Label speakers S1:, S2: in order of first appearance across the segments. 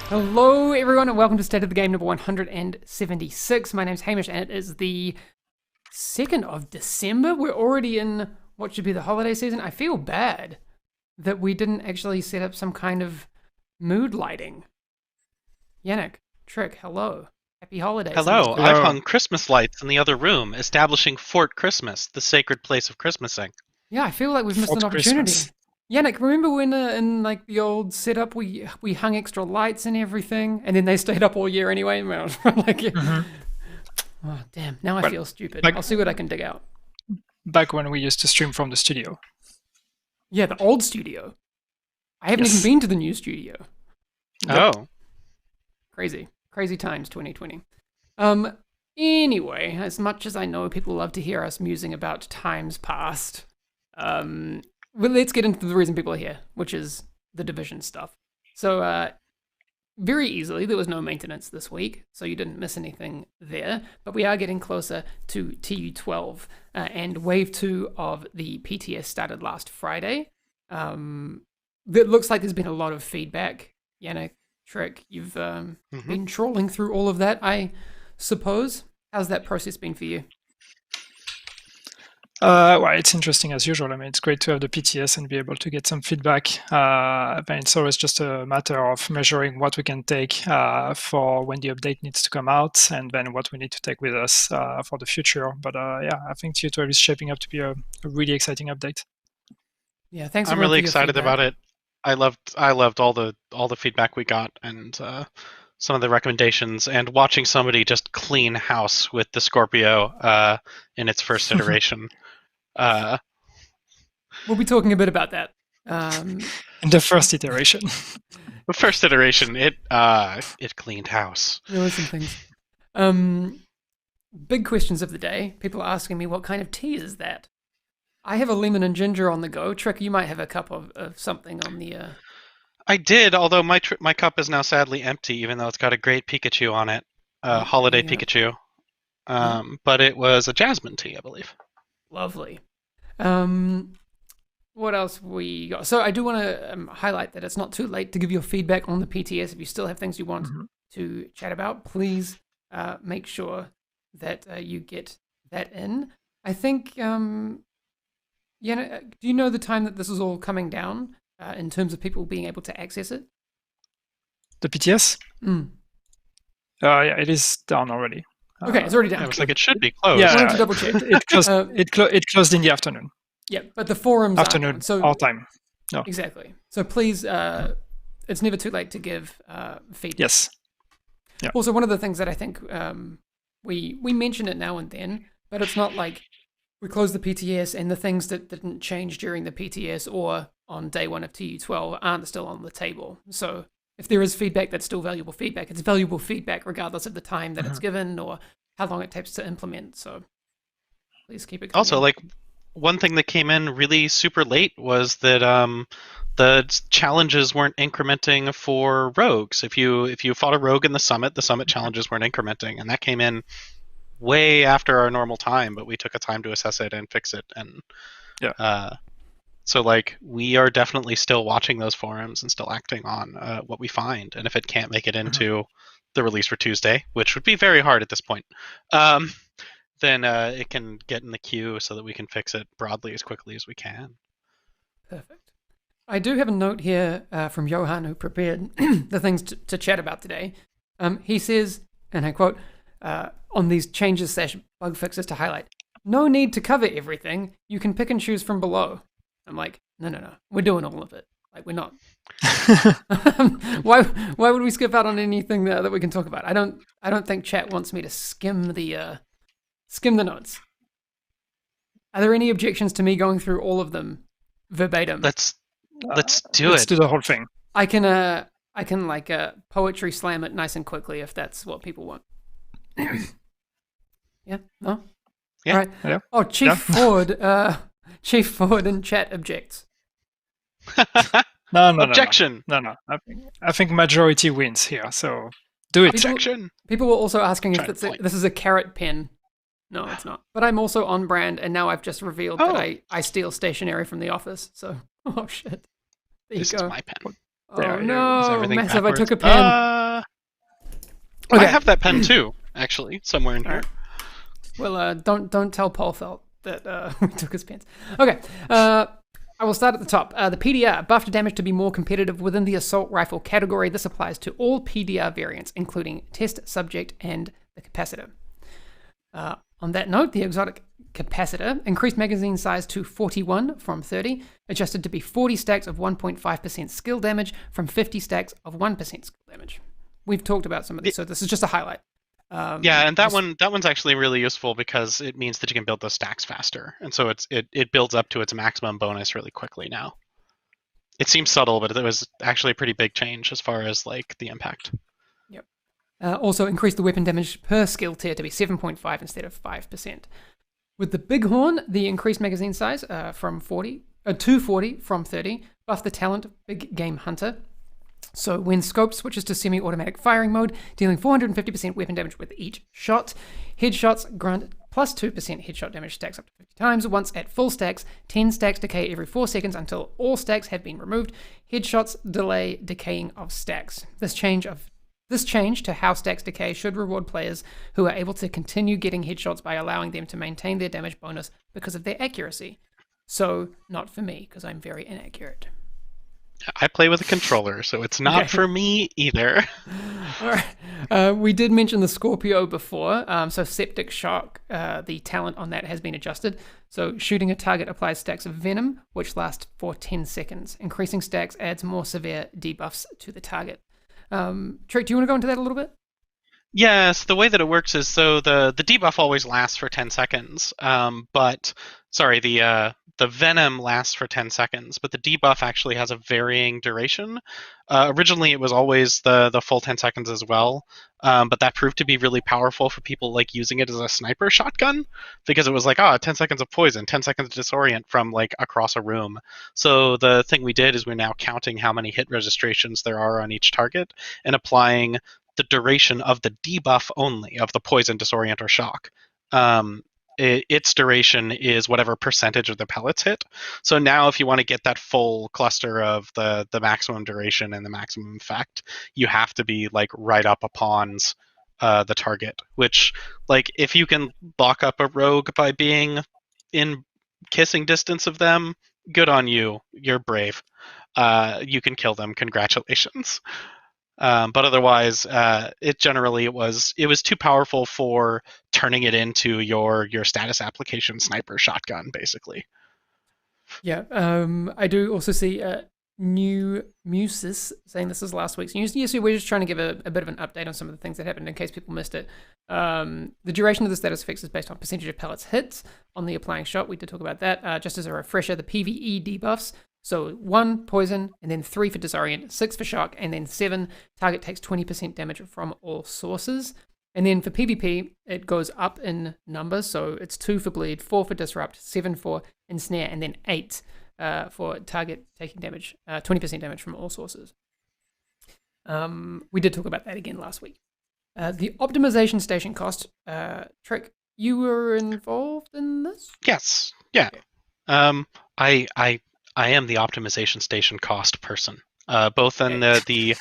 S1: Hello, everyone, and welcome to State of the Game number 176. My name's Hamish, and it is the 2nd of December. We're already in what should be the holiday season. I feel bad that we didn't actually set up some kind of mood lighting. Yannick, Trick, hello. Happy holidays.
S2: Hello, I've hung Christmas lights in the other room, establishing Fort Christmas, the sacred place of Christmasing.
S1: Yeah, I feel like we've missed an opportunity. Christmas. Yannick, remember when in like the old setup we hung extra lights and everything, and then they stayed up all year anyway? Oh, damn, now I feel stupid. I'll see what I can dig out.
S3: Back when we used to stream from the studio.
S1: Yeah, the old studio. I haven't even been to the new studio.
S2: Oh.
S1: Crazy times, 2020. Anyway, as much as I know people love to hear us musing about times past, well, let's get into the reason people are here, which is the Division stuff. So, very easily, there was no maintenance this week, so you didn't miss anything there. But we are getting closer to TU12, and Wave 2 of the PTS started last Friday. It looks like there's been a lot of feedback. Yannick, Trick, you've been trawling through all of that, I suppose. How's that process been for you?
S3: Well, it's interesting as usual. I mean, it's great to have the PTS and be able to get some feedback. But it's always just a matter of measuring what we can take for when the update needs to come out, and then what we need to take with us for the future. But yeah, I think TU12 is shaping up to be a really exciting update.
S1: Yeah, thanks.
S2: I'm really excited about it. I loved all the feedback we got, and some of the recommendations, and watching somebody just clean house with the Scorpio in its first iteration.
S1: We'll be talking a bit about that.
S3: In the first iteration.
S2: The first iteration, it cleaned house.
S1: There were some things. Big questions of the day. People are asking me, what kind of tea is that? I have a lemon and ginger on the go. Trick, you might have a cup of something on the...
S2: I did, although my cup is now sadly empty, even though it's got a great Pikachu on it. Holiday Pikachu. But it was a jasmine tea, I believe.
S1: Lovely. What else we got? So I do want to highlight that it's not too late to give your feedback on the PTS. If you still have things you want to chat about, please make sure that you get that in. I think, do you know the time that this is all coming down in terms of people being able to access it?
S3: The PTS? Yeah, it is down already.
S1: Okay, it's already down.
S2: It looks like it should be closed.
S1: Yeah, I wanted to double check.
S3: It closed in the afternoon.
S1: Yeah, but the forums
S3: afternoon,
S1: so
S3: our time. No.
S1: Exactly. So please, it's never too late to give feedback.
S3: Yes. Yeah.
S1: Also, one of the things that I think we mention it now and then, but it's not like we close the PTS and the things that didn't change during the PTS or on day one of TU12 aren't still on the table. So if there is feedback that's still valuable feedback, it's valuable feedback regardless of the time that it's given or how long it takes to implement. So please keep it coming.
S2: Also, like, one thing that came in really super late was that the challenges weren't incrementing for rogues. If you fought a rogue in the summit challenges weren't incrementing, and that came in way after our normal time, but we took a time to assess it and fix it. And so, like, we are definitely still watching those forums and still acting on what we find. And if it can't make it into the release for Tuesday, which would be very hard at this point, then it can get in the queue so that we can fix it broadly as quickly as we can.
S1: Perfect. I do have a note here from Johan, who prepared the things to chat about today. He says, and I quote, on these changes / bug fixes to highlight, no need to cover everything. You can pick and choose from below. I'm like, no. We're doing all of it. Like, we're not. Why would we skip out on anything that we can talk about? I don't think chat wants me to skim the notes. Are there any objections to me going through all of them verbatim?
S2: Let's do it.
S3: Let's do the whole thing.
S1: I can like poetry slam it nice and quickly if that's what people want. Yeah? No?
S2: Yeah.
S1: All right.
S3: Yeah.
S1: Oh, Chief Ford in chat objects.
S3: No.
S2: Objection.
S3: No. I think majority wins here, so do it.
S2: Objection.
S1: People were also asking if this is a carrot pen. No, it's not. But I'm also on brand, and now I've just revealed that I steal stationery from the office. So, oh shit. There you go.
S2: Is my pen.
S1: Oh no, massive! I took a pen. Okay.
S2: I have that pen too, actually, somewhere in here.
S1: Right. Well, don't tell Paul Felt that we took his pens. Okay. I will start at the top. The PDR, buffed damage to be more competitive within the assault rifle category. This applies to all PDR variants, including test subject and the capacitor. On that note, the exotic capacitor increased magazine size to 41 from 30, adjusted to be 40 stacks of 1.5% skill damage from 50 stacks of 1% skill damage. We've talked about some of this, so this is just a highlight.
S2: Yeah, and that one's actually really useful because it means that you can build those stacks faster, and so it builds up to its maximum bonus really quickly now. It seems subtle, but it was actually a pretty big change as far as like the impact.
S1: Yep. Also increased the weapon damage per skill tier to be 7.5 instead of 5%. With the Bighorn, the increased magazine size from 40 to 40 from 30, buffed the talent Big Game Hunter. So when scope switches to semi-automatic firing mode, dealing 450% weapon damage with each shot. Headshots grant plus 2% headshot damage stacks up to 50 times. Once at full stacks, 10 stacks decay every 4 seconds until all stacks have been removed. Headshots delay decaying of stacks. This change to how stacks decay should reward players who are able to continue getting headshots by allowing them to maintain their damage bonus because of their accuracy. So, not for me, because I'm very inaccurate.
S2: I play with a controller, so it's not for me either.
S1: All right. We did mention the Scorpio before. So Septic Shock, the talent on that has been adjusted. So shooting a target applies stacks of venom, which last for 10 seconds. Increasing stacks adds more severe debuffs to the target. Trek, do you want to go into that a little bit?
S2: Yes, the way that it works is so the debuff always lasts for 10 seconds, the venom lasts for 10 seconds, but the debuff actually has a varying duration. Originally, it was always the full 10 seconds as well, but that proved to be really powerful for people like using it as a sniper shotgun, because it was like, 10 seconds of poison, 10 seconds of disorient from like across a room. So the thing we did is we're now counting how many hit registrations there are on each target and applying the duration of the debuff only, of the poison, disorient, or shock. Its duration is whatever percentage of the pellets hit. So now if you want to get that full cluster of the maximum duration and the maximum effect, you have to be like right up upon the target, which like if you can lock up a rogue by being in kissing distance of them, good on you. You're brave. You can kill them. Congratulations. But otherwise, it was too powerful for turning it into your status application sniper shotgun, basically.
S1: Yeah, I do also see New Musis saying this is last week's news. Yes, we're just trying to give a bit of an update on some of the things that happened in case people missed it. The duration of the status effects is based on percentage of pellets hits on the applying shot. We did talk about that. Just as a refresher, the PvE debuffs. So 1 poison, and then 3 for disorient, 6 for shock, and then 7, target takes 20% damage from all sources. And then for PvP, it goes up in numbers. So it's 2 for bleed, 4 for disrupt, 7 for ensnare, and then 8 for target taking damage, 20% damage from all sources. We did talk about that again last week. The optimization station cost, Trick, you were involved in this?
S2: Yes. Yeah. Okay. I am the optimization station cost person, both in the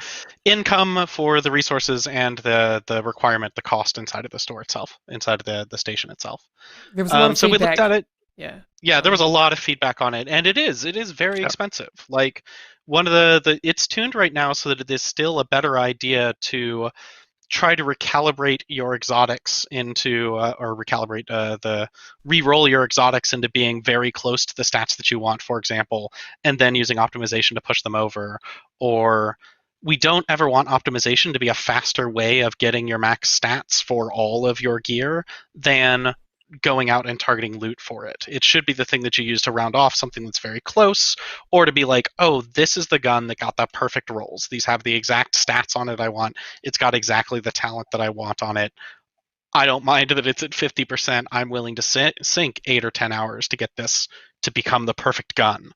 S2: income for the resources and the requirement, the cost inside of the store itself, inside of the station itself.
S1: There was a lot of
S2: so
S1: feedback.
S2: We looked at it.
S1: Yeah,
S2: there was a lot of feedback on it, and it is very expensive. Like one of it's tuned right now so that it is still a better idea to try to recalibrate your exotics into, re-roll your exotics into being very close to the stats that you want, for example, and then using optimization to push them over. Or we don't ever want optimization to be a faster way of getting your max stats for all of your gear than going out and targeting loot for it. It should be the thing that you use to round off something that's very close, or to be like, oh, this is the gun that got the perfect rolls. These have the exact stats on it I want. It's got exactly the talent that I want on it. I don't mind that it's at 50%. I'm willing to sink 8 or 10 hours to get this to become the perfect gun,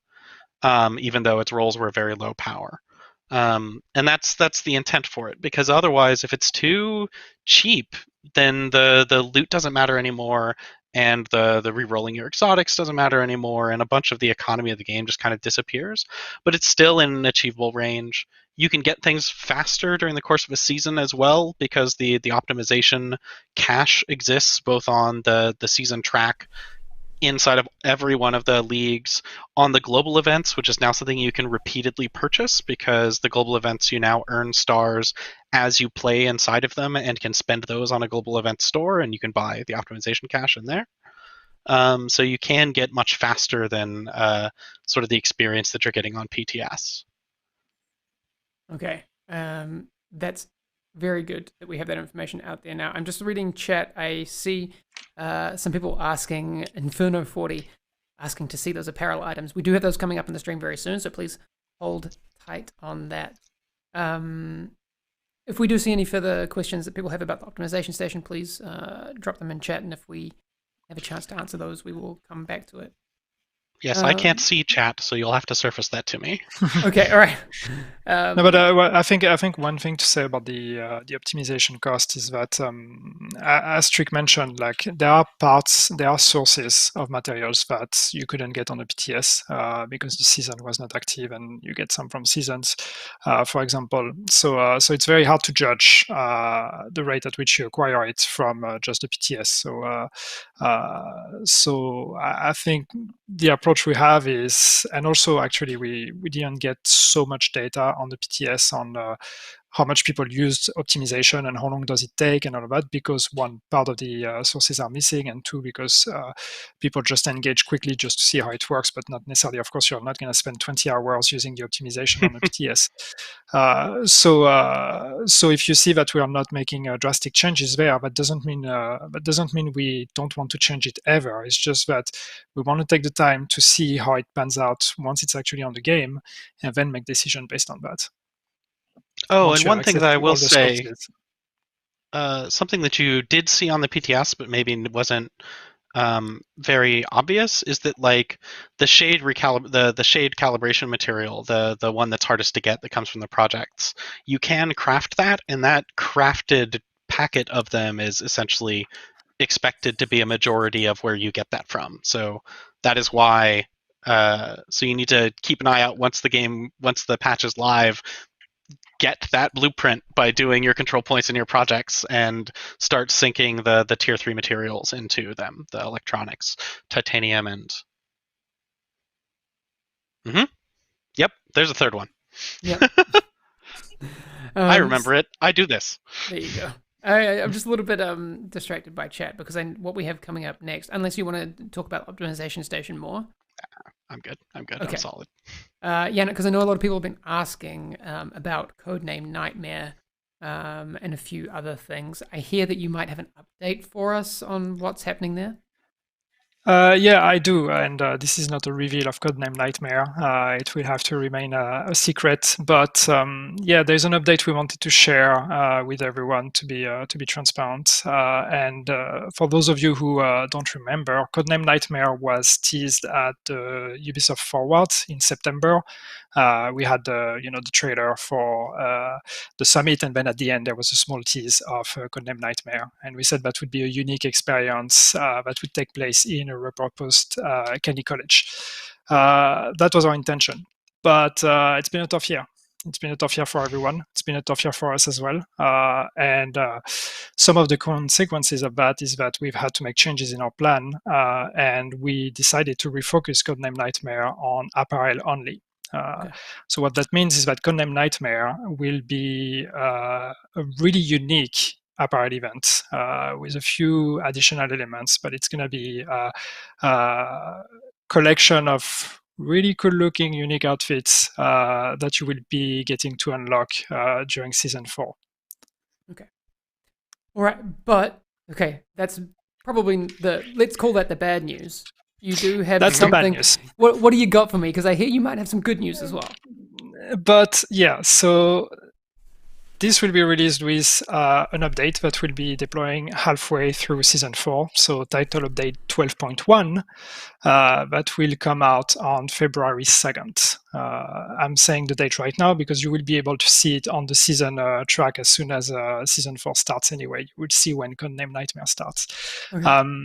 S2: even though its rolls were very low power. And that's the intent for it, because otherwise, if it's too cheap, then the loot doesn't matter anymore, and the re-rolling your exotics doesn't matter anymore, and a bunch of the economy of the game just kind of disappears. But it's still in an achievable range. You can get things faster during the course of a season as well, because the optimization cache exists both on the season track inside of every one of the leagues, on the global events, which is now something you can repeatedly purchase, because the global events, you now earn stars as you play inside of them and can spend those on a global event store, and you can buy the optimization cache in there. So you can get much faster than sort of the experience that you're getting on PTS.
S1: Okay. That's very good that we have that information out there now. I'm just reading chat. I see some people asking, Inferno 40, asking to see those apparel items. We do have those coming up in the stream very soon, so please hold tight on that. If we do see any further questions that people have about the optimization station, please drop them in chat, and if we have a chance to answer those, we will come back to it.
S2: Yes, I can't see chat, so you'll have to surface that to me.
S1: Okay, all right.
S3: No, but well, I think one thing to say about the optimization cost is that, as Trick mentioned, like there are sources of materials that you couldn't get on the PTS because the season was not active, and you get some from seasons, for example. So it's very hard to judge the rate at which you acquire it from just the PTS. So I think the approach we have is, and also actually we didn't get so much data on the PTS on how much people used optimization and how long does it take and all of that, because one, part of the sources are missing, and two, because people just engage quickly just to see how it works, but not necessarily, of course, you're not going to spend 20 hours using the optimization on the PTS. So if you see that we are not making drastic changes there, that doesn't mean we don't want to change it ever. It's just that we want to take the time to see how it pans out once it's actually on the game, and then make decision based on that.
S2: Oh, and one thing that I will say, something that you did see on the PTS, but maybe wasn't very obvious, is that like the shade the shade calibration material, the one that's hardest to get that comes from the projects, you can craft that, and that crafted packet of them is essentially expected to be a majority of where you get that from. So that is why. So you need to keep an eye out once the patch is live. Get that blueprint by doing your control points in your projects and start syncing the tier 3 materials into them, the electronics, titanium, and yep, there's a third one.
S1: Yep.
S2: I remember it. I do this.
S1: There you go. I'm just a little bit distracted by chat because what we have coming up next, unless you want to talk about optimization station more.
S2: I'm good. Okay. I'm solid.
S1: Yeah, because I know a lot of people have been asking about Codename Nightmare and a few other things. I hear that you might have an update for us on what's happening there.
S3: Yeah, I do, and this is not a reveal of Codename Nightmare. It will have to remain a secret. But yeah, there's an update we wanted to share with everyone to be transparent. And for those of you who don't remember, Codename Nightmare was teased at the Ubisoft Forward in September. We had the trailer for the summit, and then at the end there was a small tease of Codename Nightmare, and we said that would be a unique experience that would take place in a repurposed Candy College. That was our intention, but it's been a tough year. It's been a tough year for everyone. It's been a tough year for us as well. And some of the consequences of that is that we've had to make changes in our plan, and we decided to refocus Codename Nightmare on apparel only. So what that means is that Codename Nightmare will be a really unique apparel event with a few additional elements, but it's going to be a collection of really cool looking unique outfits that you will be getting to unlock during season 4.
S1: Okay. All right, but okay, that's probably let's call that the bad news. You do have
S3: that's
S1: something.
S3: The bad news.
S1: What do you got for me? Because I hear you might have some good news as well.
S3: But yeah, so this will be released with an update that will be deploying halfway through season 4. So title update 12.1 that will come out on February 2nd. I'm saying the date right now because you will be able to see it on the season track as soon as season 4 starts anyway. You will see when Codename Nightmare starts. Okay.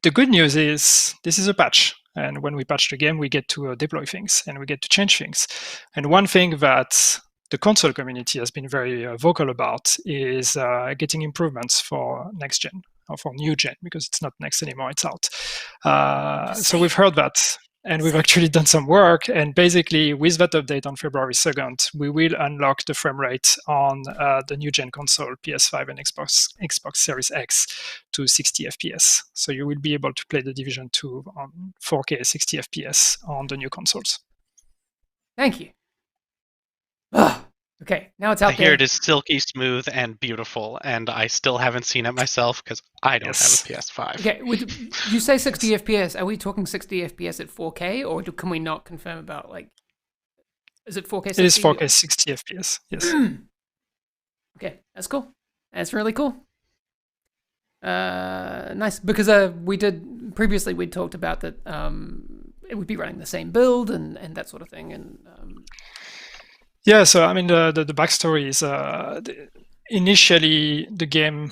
S3: The good news is this is a patch. And when we patch the game, we get to deploy things and we get to change things. And one thing that the console community has been very vocal about is getting improvements for next gen or for new gen, because it's not next anymore, it's out. So we've heard that, and we've actually done some work. And basically, with that update on February 2nd, we will unlock the frame rate on the new gen console, PS5 and Xbox Series X, to 60 FPS. So you will be able to play The Division 2 on 4K 60 FPS on the new consoles.
S1: Thank you. Okay, now it's out
S2: I hear
S1: there.
S2: it is silky smooth and beautiful, and I still haven't seen it myself because I don't have a PS5.
S1: Okay, you say 60 FPS. Are we talking 60 FPS at 4K, or can we not confirm about, like, is it 4K 60?
S3: It is 4K 60 FPS, yes.
S1: Okay, that's cool. That's really cool. Nice, because previously we'd talked about that it would be running the same build and that sort of thing, and
S3: yeah, so I mean the backstory is initially the game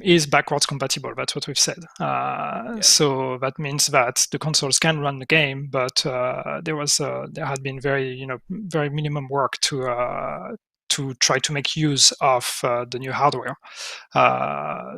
S3: is backwards compatible. That's what we've said. So that means that the consoles can run the game, but there had been very minimum work to try to make use of the new hardware.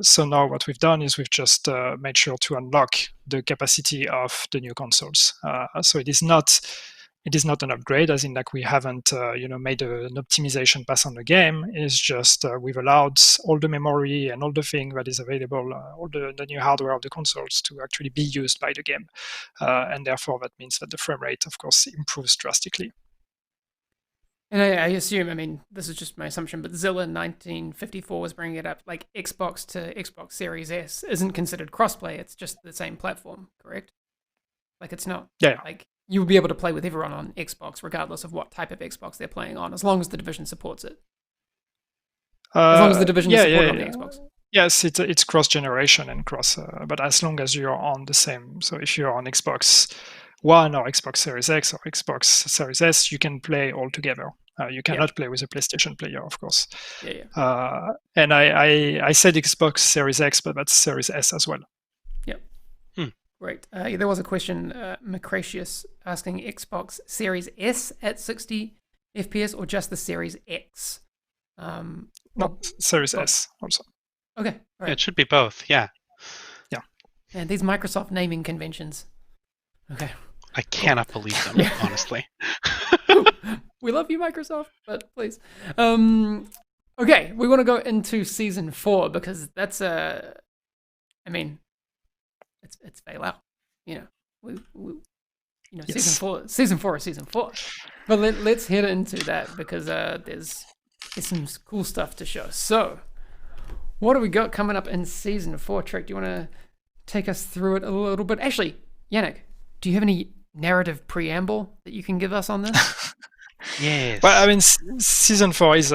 S3: So now what we've done is we've just made sure to unlock the capacity of the new consoles. So it is not an upgrade, as in like we haven't made an optimization pass on the game. It's just we've allowed all the memory and all the thing that is available, all the new hardware of the consoles to actually be used by the game. And therefore that means that the frame rate, of course, improves drastically.
S1: And I assume, I mean, this is just my assumption, but Zilla 1954 was bringing it up, like Xbox to Xbox Series S isn't considered crossplay, it's just the same platform, correct? Like it's not, like you'll be able to play with everyone on Xbox, regardless of what type of Xbox they're playing on, as long as the Division supports it. As long as the Division is supported on the Xbox.
S3: Yes, it's cross-generation and cross, but as long as you're on the same, so if you're on Xbox One or Xbox Series X or Xbox Series S, you can play all together. You cannot play with a PlayStation player, of course. And I said Xbox Series X, but that's Series S as well.
S1: Yep. Great. There was a question, Macratius asking Xbox Series S at 60 FPS or just the Series X?
S3: Not Series S also.
S1: Okay. All right.
S2: Yeah, it should be both. Yeah.
S1: And these Microsoft naming conventions. Okay.
S2: I cannot believe them, honestly.
S1: We love you, Microsoft, but please. Okay, we want to go into season 4 because that's it's Fallout. Season 4 is season 4. But let's head into that because there's some cool stuff to show. So, what do we got coming up in season 4? Trick, do you want to take us through it a little bit? Actually, Yannick, do you have any narrative preamble that you can give us on this?
S2: Yes.
S3: Well, I mean, season 4 is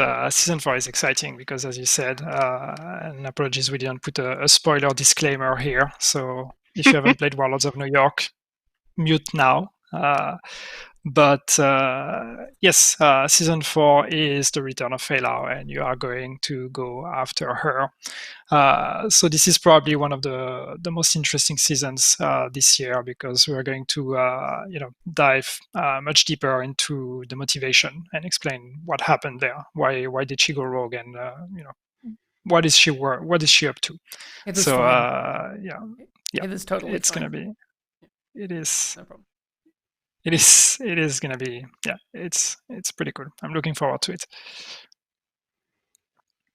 S3: exciting because, as you said, and apologies, we didn't put a spoiler disclaimer here. So if you haven't played Warlords of New York, mute now. But yes, season 4 is the return of Fallout, and you are going to go after her. So this is probably one of the most interesting seasons this year because we're going to dive much deeper into the motivation and explain what happened there. Why did she go rogue, and what is she up to? So
S1: it is totally.
S3: It's
S1: fine.
S3: gonna be. It is.
S1: No problem.
S3: It is going to be, it's pretty cool. I'm looking forward to it.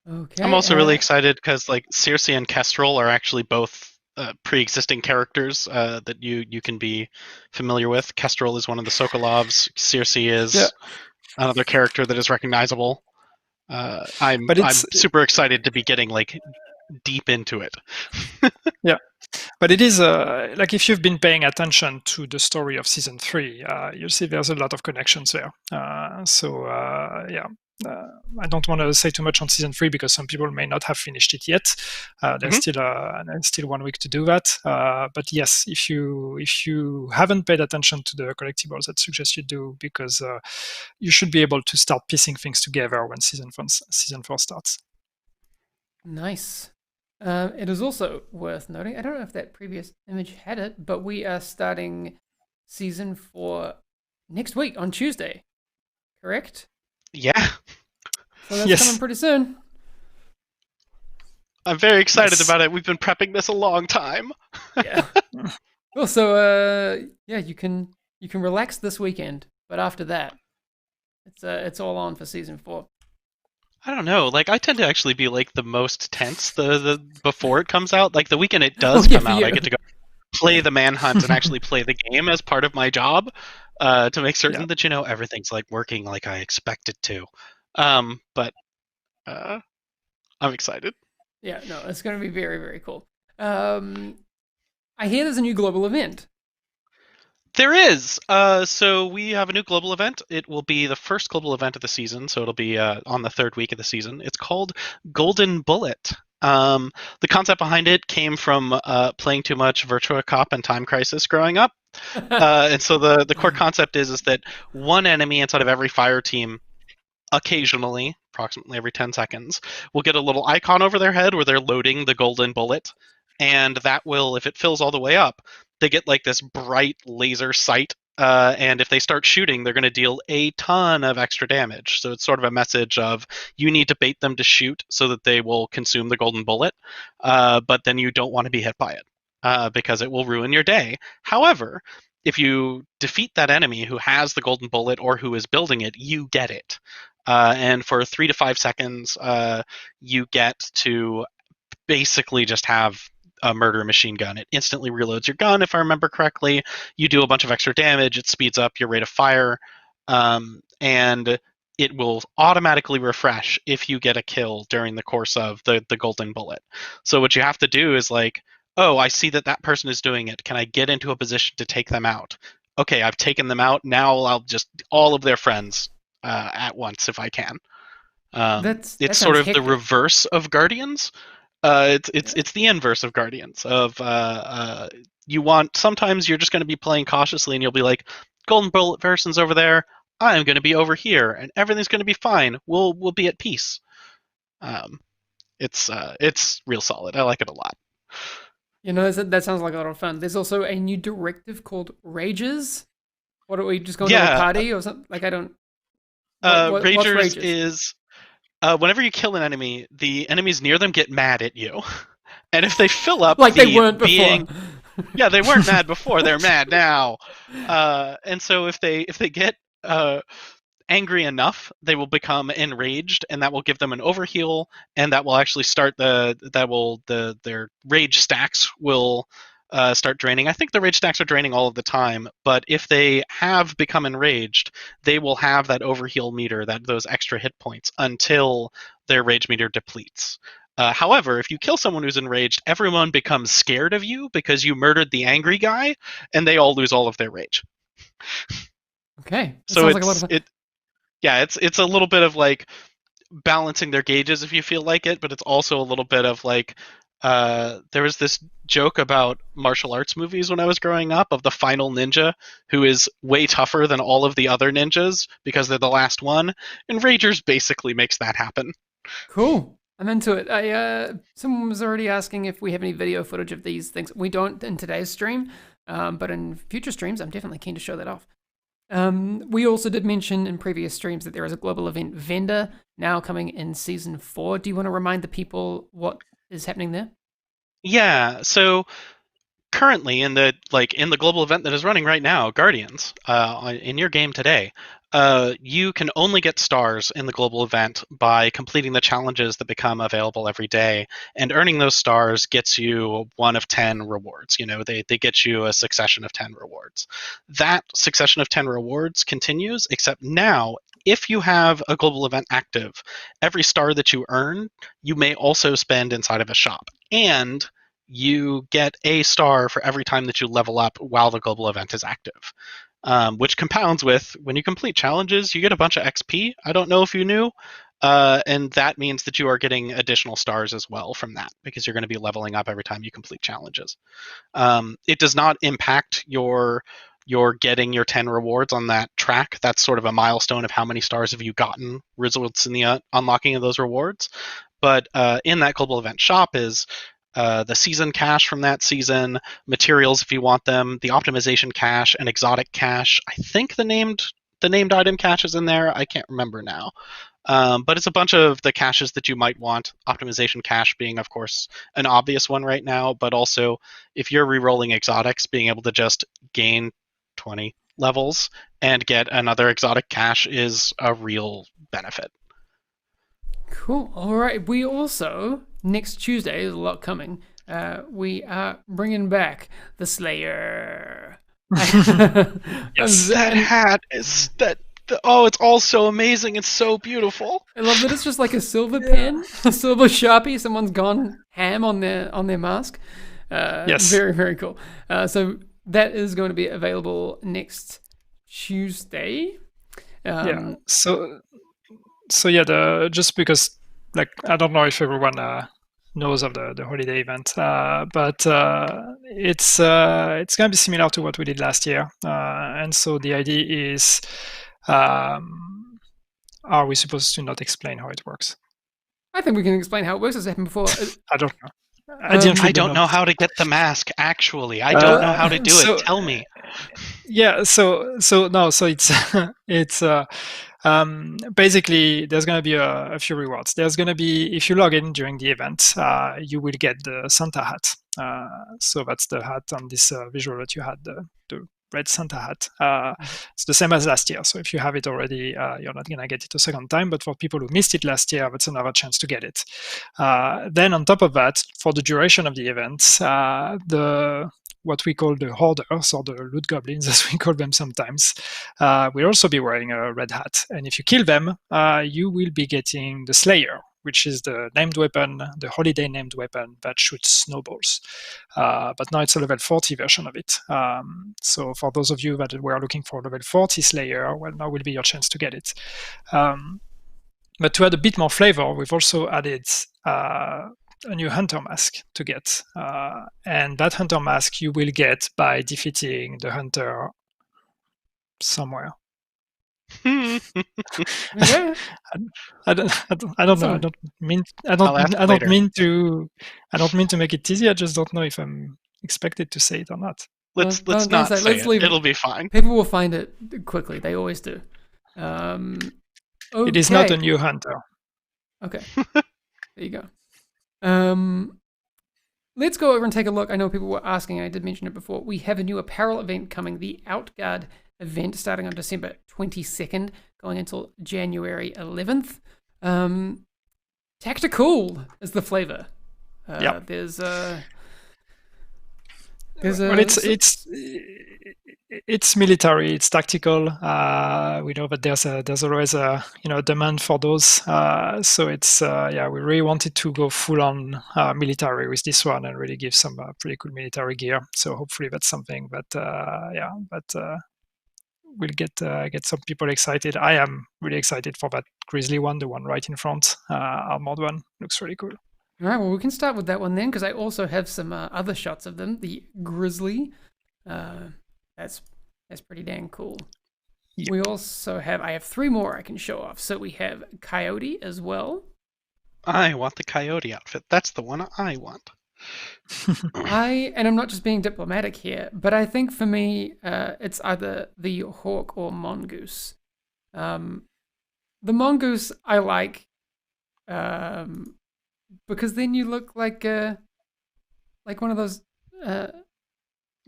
S1: Okay.
S2: I'm also really excited because like Circe and Kestrel are actually both pre-existing characters that you can be familiar with. Kestrel is one of the Sokolovs. Circe is another character that is recognizable. I'm super excited to be getting like deep into it.
S3: Yeah. But it is like if you've been paying attention to the story of season 3, you'll see there's a lot of connections there. I don't want to say too much on season 3 because some people may not have finished it yet. There's still 1 week to do that. But yes, if you haven't paid attention to the collectibles, I'd suggest you do because you should be able to start piecing things together when season 4 starts.
S1: Nice. It is also worth noting, I don't know if that previous image had it, but we are starting Season 4 next week on Tuesday, correct?
S2: Yeah.
S1: So that's
S3: Yes.
S1: coming pretty soon.
S2: I'm very excited
S3: Yes.
S2: about it. We've been prepping this a long time.
S1: Yeah. Cool. So yeah, you can relax this weekend, but after that, it's all on for season 4.
S2: I don't know. Like, I tend to actually be like the most tense the before it comes out. Like the weekend it does
S1: yeah,
S2: come
S1: for
S2: out,
S1: you.
S2: I get to go play the manhunt and actually play the game as part of my job, to make certain
S3: Yeah.
S2: that everything's like working like I expect it to. But I'm excited.
S1: Yeah, no, it's going to be very, very cool. I hear there's a new global event.
S2: There is. So we have a new global event. It will be the first global event of the season, so it'll be on the third week of the season. It's called Golden Bullet. The concept behind it came from playing too much Virtua Cop and Time Crisis growing up. And so the core concept is that one enemy inside of every fire team, occasionally, approximately every 10 seconds, will get a little icon over their head where they're loading the golden bullet. And that will, if it fills all the way up, they get like this bright laser sight. And if they start shooting, they're going to deal a ton of extra damage. So it's sort of a message of you need to bait them to shoot so that they will consume the golden bullet. But then you don't want to be hit by it because it will ruin your day. However, if you defeat that enemy who has the golden bullet or who is building it, you get it. And for 3 to 5 seconds, you get to basically just have a murder machine gun. It instantly reloads your gun, if I remember correctly. You do a bunch of extra damage. It speeds up your rate of fire, and it will automatically refresh if you get a kill during the course of the golden bullet. So what you have to do is like, oh, I see that person is doing it. Can I get into a position to take them out? Okay, I've taken them out. Now I'll just all of their friends at once if I can.
S1: That
S2: It's sort
S1: sounds
S2: of the
S1: hectic.
S2: reverse of Guardians. It's the inverse of Guardians. You want sometimes you're just going to be playing cautiously and you'll be like, Golden Bullet person's over there. I'm going to be over here, and everything's going to be fine. We'll be at peace. It's real solid. I like it a lot.
S1: That sounds like a lot of fun. There's also a new directive called Rages. What are we just going to a
S2: Yeah,
S1: party or something? Like I don't. What's
S2: Ragers
S1: Rages?
S2: is whenever you kill an enemy, the enemies near them get mad at you, and if they fill up
S1: like
S2: the
S1: they weren't
S2: being,
S1: before.
S2: yeah, they weren't mad before, they're mad now, and so if they get angry enough, they will become enraged, and that will give them an overheal, and that will actually start their rage stacks will start draining. I think the rage stacks are draining all of the time, but if they have become enraged, they will have that overheal meter, those extra hit points until their rage meter depletes. However, if you kill someone who's enraged, everyone becomes scared of you because you murdered the angry guy, and they all lose all of their rage.
S1: Okay, that
S2: So
S1: sounds like a lot of fun.
S2: it's a little bit of like balancing their gauges if you feel like it, but it's also a little bit of like there was this joke about martial arts movies when I was growing up of the final ninja who is way tougher than all of the other ninjas because they're the last one, and Ragers basically makes that happen.
S1: Cool. I'm into it. Someone was already asking if we have any video footage of these things. We don't in today's stream, but in future streams, I'm definitely keen to show that off. We also did mention in previous streams that there is a global event vendor now coming in season 4. Do you want to remind the people what is happening there?
S2: Yeah, so currently in the global event that is running right now, Guardians, in your game today, you can only get stars in the global event by completing the challenges that become available every day, and earning those stars gets you one of 10 rewards. They get you a succession of 10 rewards. That succession of 10 rewards continues, except now if you have a global event active, every star that you earn, you may also spend inside of a shop. And you get a star for every time that you level up while the global event is active, which compounds with when you complete challenges, you get a bunch of XP. I don't know if you knew, and that means that you are getting additional stars as well from that because you're going to be leveling up every time you complete challenges. It does not impact your getting your 10 rewards on that track. That's sort of a milestone of how many stars have you gotten results in the unlocking of those rewards. But in that global event shop is the season cache from that season, materials if you want them, the optimization cache, and exotic cache. I think the named item cache is in there. I can't remember now. But it's a bunch of the caches that you might want. Optimization cache being, of course, an obvious one right now, but also if you're re-rolling exotics, being able to just gain 20 levels and get another exotic cache is a real benefit.
S1: Cool. All right. We also, next Tuesday, there's a lot coming. We are bringing back the Slayer.
S2: Yes, that hat is that. Oh, it's all so amazing. It's so beautiful.
S1: I love that it's just like a silver pen, a silver Sharpie. Someone's gone ham on their mask.
S3: Yes.
S1: Very, very cool. So that is going to be available next Tuesday.
S3: Yeah. So yeah, just because like I don't know if everyone knows of the holiday event, but it's going to be similar to what we did last year, and so the idea is, are we supposed to not explain how it works?
S1: I think we can explain how it works. It's happened before.
S3: I don't know.
S2: I don't know how to get the mask. Actually, I don't know how to do it. Tell me.
S3: Yeah. So it's basically there's going to be a few rewards. There's going to be, if you log in during the event, you will get the Santa hat. So that's the hat on this visual that you had, the red Santa hat. It's the same as last year. So if you have it already, you're not going to get it a second time. But for people who missed it last year, that's another chance to get it. Then on top of that, for the duration of the event, what we call the hoarders, or the loot goblins, as we call them sometimes, will also be wearing a red hat. And if you kill them, you will be getting the Slayer, which is the named weapon, the holiday named weapon that shoots snowballs. But now it's a level 40 version of it. So for those of you that were looking for level 40 Slayer, well, now will be your chance to get it. But to add a bit more flavor, we've also added a new hunter mask to get. And that hunter mask you will get by defeating the hunter somewhere.
S1: Yeah.
S3: I don't know. I don't mean to make it easy. I just don't know if I'm expected to say it or not.
S2: Let's not say it. It'll be fine.
S1: People will find it quickly. They always do. Okay.
S3: It is not a new hunter.
S1: Okay. There you go. Let's go over and take a look. I know people were asking. I did mention it before. We have a new apparel event coming. The Outguard event starting on December 22nd, going until January 11th. Tactical is the flavor.
S3: Yep. It's military. It's tactical. We know that there's always a demand for those. So it's we really wanted to go full on military with this one and really give some pretty cool military gear. So hopefully that's something that will get some people excited. I am really excited for that grizzly one, the one right in front, armored one. Looks really cool.
S1: All right, well, we can start with that one then, because I also have some other shots of them. The grizzly, that's pretty dang cool. Yep. We also I have 3 more I can show off. So we have coyote as well.
S2: I want the coyote outfit. That's the one I want.
S1: And I'm not just being diplomatic here, but I think for me, it's either the hawk or mongoose. The mongoose I like, because then you look like one of those, oh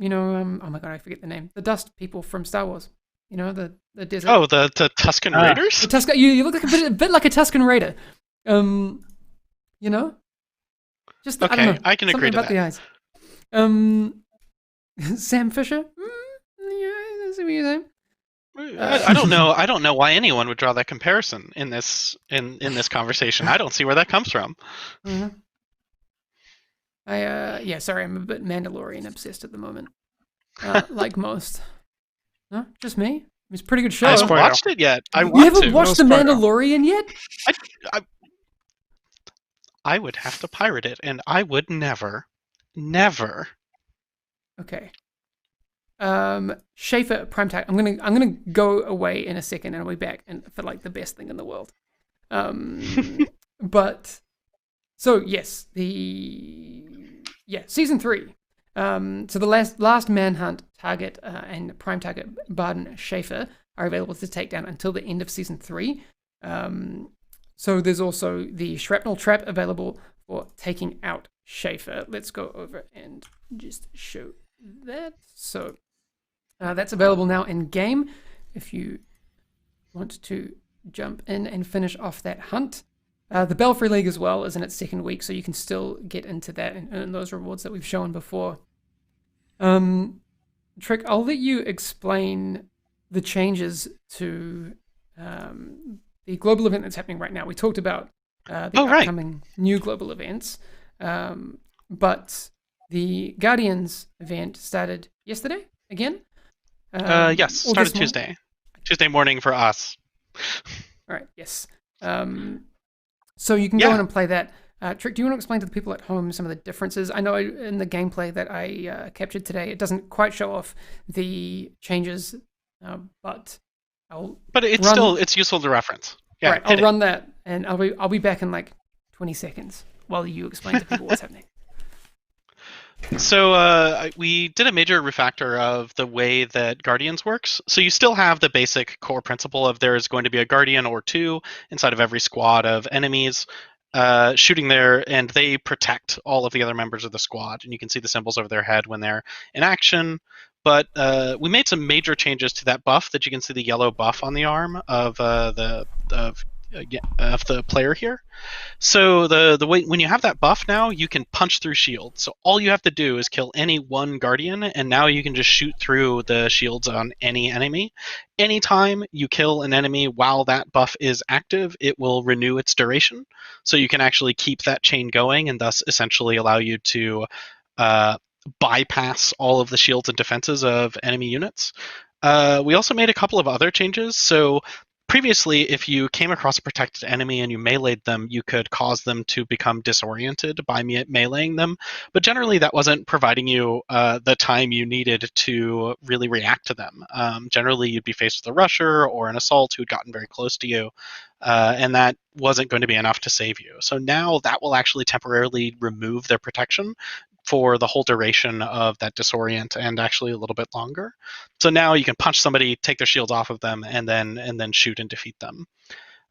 S1: my god, I forget the name. The dust people from Star Wars. The desert.
S2: Oh, the Tusken Raiders.
S1: The Tusken. You look like a bit like a Tusken Raider. Just
S2: okay,
S1: I don't know.
S2: I can agree to
S1: about
S2: that.
S1: The eyes. Sam Fisher. Yeah, I see what you're saying.
S2: I don't know. I don't know why anyone would draw that comparison in this conversation. I don't see where that comes from.
S1: Mm-hmm. Sorry, I'm a bit Mandalorian obsessed at the moment. Like most. No, just me. It's a pretty good show.
S2: I haven't watched it yet.
S1: You haven't watched The Mandalorian yet?
S2: I would have to pirate it, and I would never.
S1: Okay. Schaefer Prime Tag. I'm gonna go away in a second, and I'll be back and for like the best thing in the world. But so yes, the Season 3. So the last manhunt target and prime target Barden Schaefer are available to take down until the end of Season 3. So there's also the shrapnel trap available for taking out Schaefer. Let's go over and just show that. So that's available now in game if you want to jump in and finish off that hunt. The Belfry League as well is in its second week, so you can still get into that and earn those rewards that we've shown before. Trick, I'll let you explain the changes to the global event that's happening right now. We talked about the upcoming new global events, but the Guardians event started yesterday again?
S2: Yes, started Tuesday. Tuesday morning for us.
S1: All right, yes. So you can go in and play that. Trick, do you want to explain to the people at home some of the differences? I know in the gameplay that I captured today, it doesn't quite show off the changes, but
S2: it's useful to reference. Yeah,
S1: right, I'll run that, and I'll be back in like 20 seconds while you explain to people what's happening.
S2: So we did a major refactor of the way that Guardians works. So you still have the basic core principle of there's going to be a Guardian or two inside of every squad of enemies shooting there, and they protect all of the other members of the squad. And you can see the symbols over their head when they're in action. But we made some major changes to that buff that you can see the yellow buff on the arm of the player here. So the way when you have that buff now, you can punch through shields. So all you have to do is kill any one Guardian, and now you can just shoot through the shields on any enemy. Anytime you kill an enemy while that buff is active, it will renew its duration. So you can actually keep that chain going, and thus essentially allow you to bypass all of the shields and defenses of enemy units. We also made a couple of other changes. So previously, if you came across a protected enemy and you meleeed them, you could cause them to become disoriented by meleeing them. But generally, that wasn't providing you the time you needed to really react to them. Generally, you'd be faced with a rusher or an assault who'd gotten very close to you, and that wasn't going to be enough to save you. So now that will actually temporarily remove their protection for the whole duration of that disorient, and actually a little bit longer. So now you can punch somebody, take their shields off of them, and then shoot and defeat them.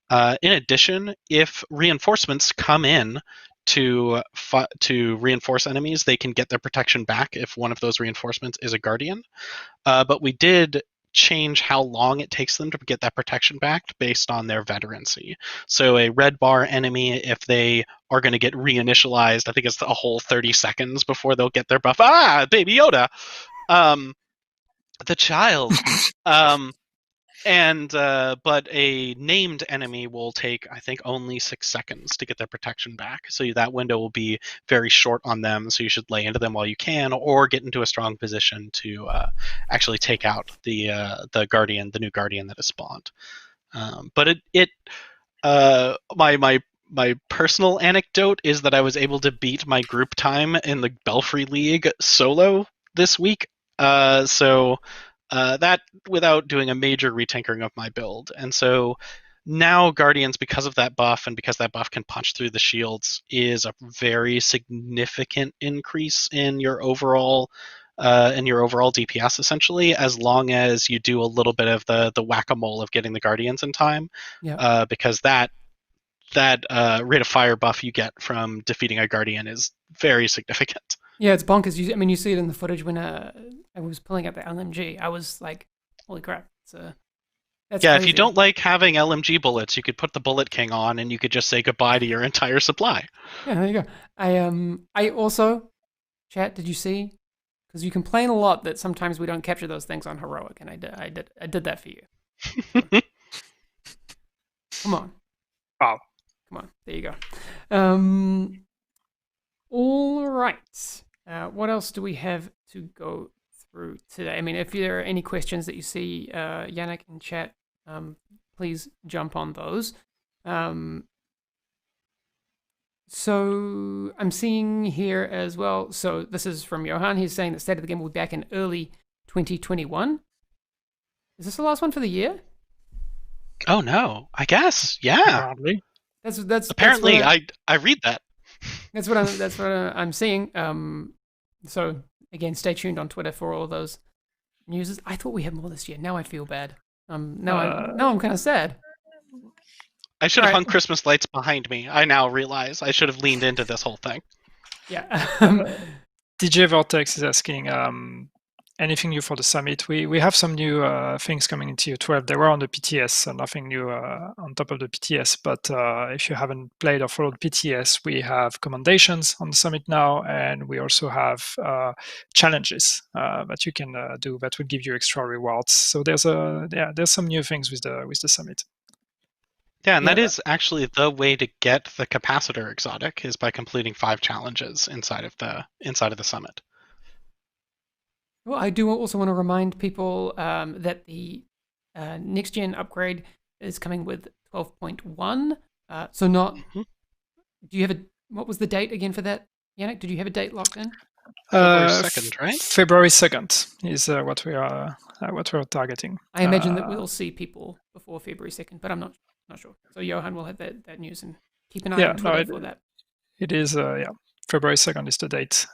S2: In addition, if reinforcements come in to reinforce enemies, they can get their protection back if one of those reinforcements is a Guardian. But we did change how long it takes them to get that protection back based on their veterancy. So a red bar enemy, if they are going to get reinitialized, I think it's a whole 30 seconds before they'll get their buff. Baby Yoda! The child. But a named enemy will take, I think, only 6 seconds to get their protection back. So that window will be very short on them. So you should lay into them while you can, or get into a strong position to actually take out the Guardian, the new Guardian that is spawned. But my personal anecdote is that I was able to beat my group time in the Belfry League solo this week. That without doing a major retinkering of my build. And so now Guardians, because of that buff and because that buff can punch through the shields, is a very significant increase in your overall DPS, essentially, as long as you do a little bit of the whack-a-mole of getting the Guardians in time.
S1: Yeah.
S2: Because that rate of fire buff you get from defeating a Guardian is very significant.
S1: Yeah, it's bonkers. You see it in the footage when I was pulling up the LMG. I was like, holy crap. That's
S2: crazy. If you don't like having LMG bullets, you could put the Bullet King on and you could just say goodbye to your entire supply.
S1: Yeah, there you go. I also, chat, did you see? Because you complain a lot that sometimes we don't capture those things on Heroic, and I did that for you. Come on.
S3: Wow.
S1: Come on. There you go. All right. What else do we have to go through today? I mean, if there are any questions that you see, Yannick in chat, please jump on those. So I'm seeing here as well. So this is from Johan. He's saying that State of the Game will be back in early 2021. Is this the last one for the year?
S2: Oh no, I guess. Yeah.
S3: Probably.
S1: That's
S2: apparently I read that.
S1: That's what I'm seeing. So again, stay tuned on Twitter for all those news. I thought we had more this year. Now I feel bad. Now I'm kind of sad.
S2: I should have
S1: Right.
S2: hung Christmas lights behind me. I now realize I should have leaned into this whole thing.
S1: Yeah.
S3: DJ Vortex is asking anything new for the summit. We have some new things coming into year 12. They were on the PTS, so nothing new on top of the PTS. But if you haven't played or followed PTS, we have commendations on the summit now, and we also have challenges that you can do that will give you extra rewards. So there's some new things with the summit.
S2: Yeah, and that is actually the way to get the capacitor exotic is by completing 5 challenges inside of the summit.
S1: Well, I do also want to remind people that the next gen upgrade is coming with 12.1. So not.
S2: Mm-hmm.
S1: Do you have what was the date again for that, Yannick? Did you have a date locked in?
S2: February 2nd, right?
S3: February 2nd is what we're targeting.
S1: I imagine that we'll see people before February 2nd, but I'm not sure. So Johan will have that news and keep an eye on Twitter for that.
S3: It is February 2nd is the date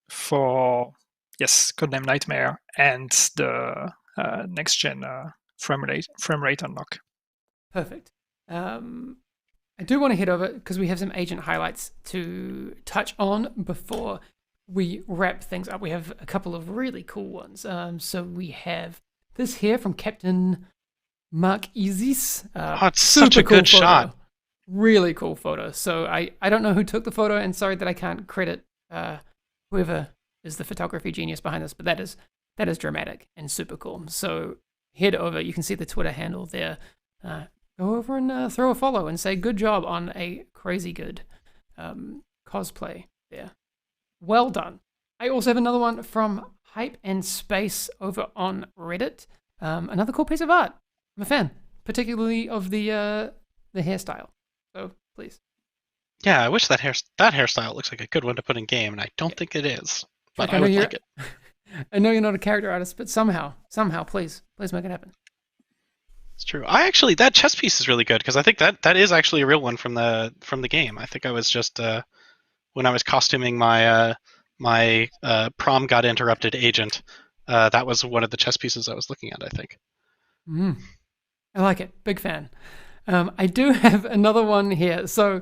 S3: for Codename Nightmare and the next gen frame rate unlock.
S1: Perfect. I do want to head over because we have some agent highlights to touch on before we wrap things up. We have a couple of really cool ones. So we have this here from Captain Mark Izis.
S2: It's such a good shot.
S1: Really cool photo. So I don't know who took the photo, and sorry that I can't credit whoever is the photography genius behind this, but that is dramatic and super cool. So head over. You can see the Twitter handle there. Go over and throw a follow and say good job on a crazy good cosplay there. Well done. I also have another one from Hype and Space over on Reddit. Another cool piece of art. I'm a fan, particularly of the hairstyle. So please.
S2: Yeah, I wish that hairstyle looks like a good one to put in game, and I don't think it is. But I would like it.
S1: I know you're not a character artist, but somehow, please make it happen.
S2: It's true. That chess piece is really good because I think that is actually a real one from the game. I think I was just when I was costuming my prom got interrupted agent. That was one of the chess pieces I was looking at, I think.
S1: I like it. Big fan. I do have another one here. So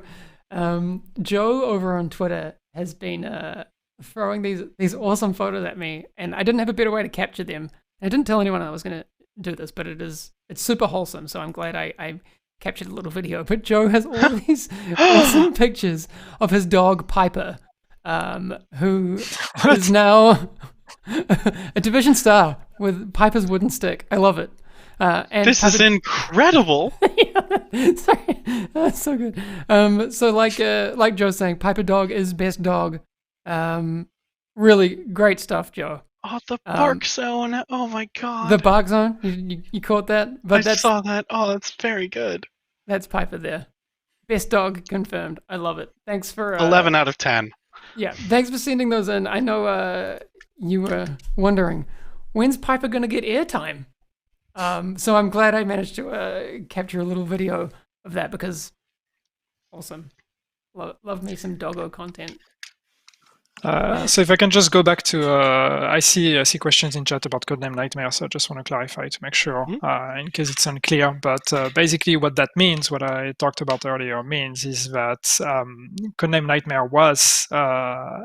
S1: Joe over on Twitter has been throwing these awesome photos at me, and I didn't have a better way to capture them. I didn't tell anyone I was going to do this, but it's super wholesome, so I'm glad I captured a little video. But Joe has all these awesome pictures of his dog Piper, who is now a division star with Piper's wooden stick. I love it. And
S2: this is incredible.
S1: Sorry, that's so good. So like Joe's saying, Piper Dog is best dog. Really great stuff, Joe.
S2: Oh, the bark zone! Oh my god.
S1: The bark zone. You caught that?
S2: But I saw that. Oh, that's very good.
S1: That's Piper there. Best dog confirmed. I love it. Thanks for
S2: 11 out of 10.
S1: Yeah, thanks for sending those in. I know you were wondering when's Piper gonna get airtime. So I'm glad I managed to capture a little video of that because awesome. Love me some doggo content.
S3: So if I can just go back to, I see questions in chat about Codename Nightmare, so I just want to clarify to make sure, in case it's unclear. But basically what that means, what I talked about earlier means, is that Codename Nightmare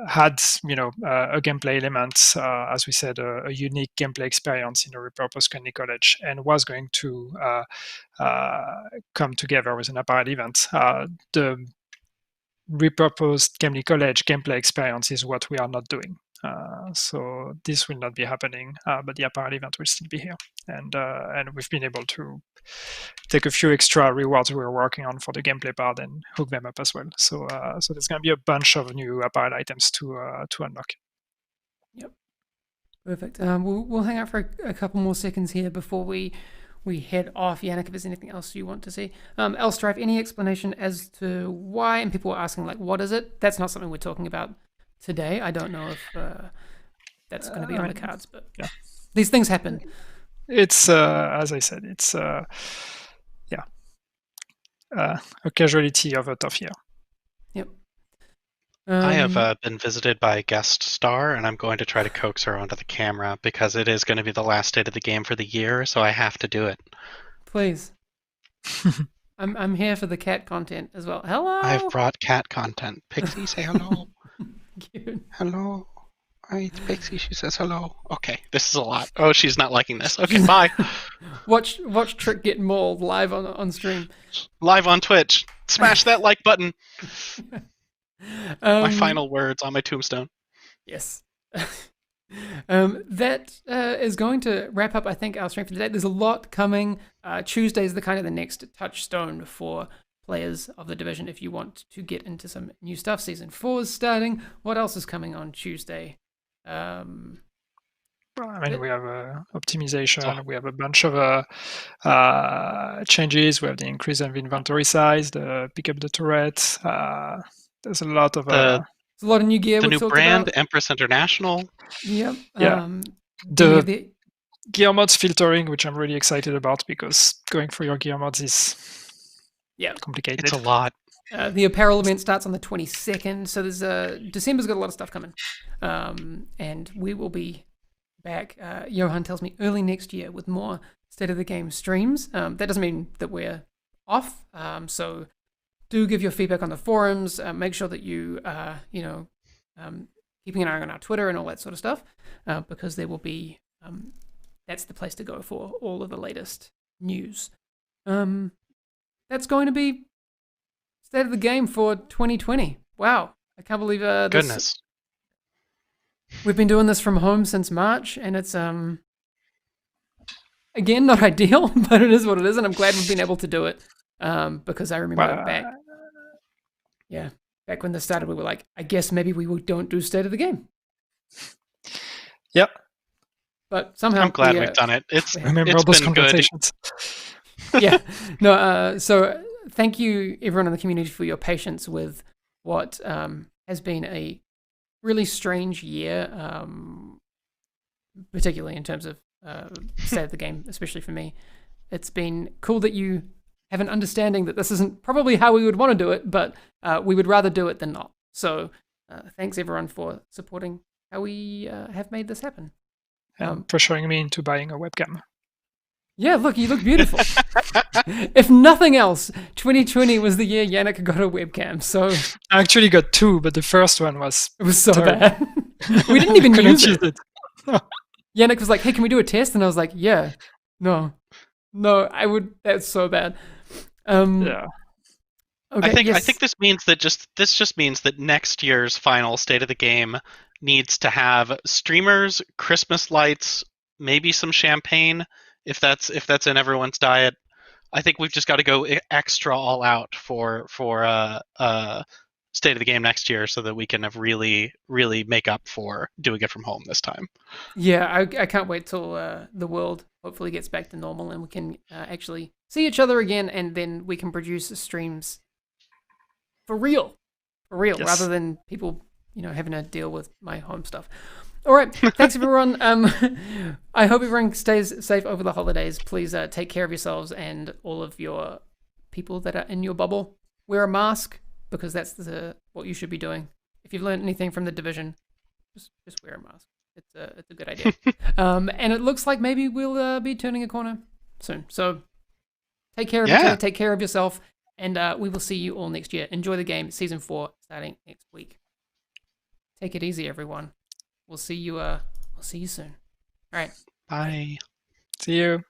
S3: had a gameplay element, as we said, a unique gameplay experience in a repurposed Candy College, and was going to come together with an apparent event. The repurposed Candy College gameplay experience is what we are not doing. So this will not be happening, but the apparent event will still be here. And we've been able to take a few extra rewards we're working on for the gameplay part and hook them up as well. So there's going to be a bunch of new apparent items to unlock.
S1: Yep. Perfect. We'll hang out for a couple more seconds here before we head off. Yannick, if there's anything else you want to see. Elstrife, any explanation as to why? And people were asking, what is it? That's not something we're talking about today. I don't know if that's going to be on the cards, but yeah, these things happen.
S3: It's, as I said, it's, a casualty of a tough year.
S1: Yep.
S2: I have been visited by a guest star, and I'm going to try to coax her onto the camera because it is going to be the last state of the game for the year, so I have to do it.
S1: Please. I'm here for the cat content as well. Hello.
S2: I've brought cat content. Pixie, say hello.
S1: Cute.
S2: Hello. It's Pixie. She says hello. Okay, this is a lot. Oh, she's not liking this. Okay, bye.
S1: Watch Trick get mauled live on stream.
S2: Live on Twitch. Smash that like button. My final words on my tombstone.
S1: Yes. That is going to wrap up, I think, our stream for today. There's a lot coming. Tuesday is the next touchstone for players of the Division if you want to get into some new stuff. Season 4 is starting. What else is coming on Tuesday?
S3: We have optimization. We have a bunch of changes. We have the increase of inventory size, the pick up the turret. There's a lot of
S1: there's a lot of new gear.
S2: The new brand, Empress International.
S1: Yep.
S3: Yeah. The gear mods filtering, which I'm really excited about because going for your gear mods is complicated.
S2: It's a lot.
S1: The apparel event starts on the 22nd, so there's December's got a lot of stuff coming, and we will be back. Johan tells me early next year with more State of the Game streams. That doesn't mean that we're off. So do give your feedback on the forums. Make sure that you keeping an eye on our Twitter and all that sort of stuff, because there will be that's the place to go for all of the latest news. That's going to be State of the Game for 2020. Wow, I can't believe
S2: Goodness.
S1: We've been doing this from home since March, and it's again not ideal, but it is what it is, and I'm glad we've been able to do it because I remember back when this started, we were like, I guess maybe we don't do State of the Game.
S3: Yep.
S1: But somehow
S2: I'm glad we've done it.
S3: Remember all those conversations.
S1: Yeah. No. So thank you, everyone in the community, for your patience with what has been a really strange year, particularly in terms of State of the Game, especially for me. It's been cool that you have an understanding that this isn't probably how we would want to do it, but we would rather do it than not. So thanks, everyone, for supporting how we have made this happen.
S3: Pressuring me into buying a webcam.
S1: Yeah, look, you look beautiful. If nothing else, 2020 was the year Yannick got a webcam. So
S3: I actually got 2, but the first one was
S1: so
S3: terrible.
S1: bad. We didn't even use it.
S3: No.
S1: Yannick was like, "Hey, can we do a test?" And I was like, "Yeah, no, I would." That's so bad.
S3: Yeah.
S1: Okay,
S2: I think this means that this means that next year's final State of the Game needs to have streamers, Christmas lights, maybe some champagne, if that's in everyone's diet. I think we've just got to go extra all out for State of the Game next year, so that we can have really make up for doing it from home this time.
S1: Yeah, I can't wait till the world hopefully gets back to normal and we can actually see each other again, and then we can produce streams for real, yes, rather than people having to deal with my home stuff. All right, thanks everyone. I hope everyone stays safe over the holidays. Please take care of yourselves and all of your people that are in your bubble. Wear a mask, because that's what you should be doing. If you've learned anything from the Division, just wear a mask. It's a good idea. And it looks like maybe we'll be turning a corner soon. So take care of each other, take care of yourself, and we will see you all next year. Enjoy the game. Season 4 starting next week. Take it easy, everyone. We'll see you soon. All right.
S2: Bye.
S3: See you.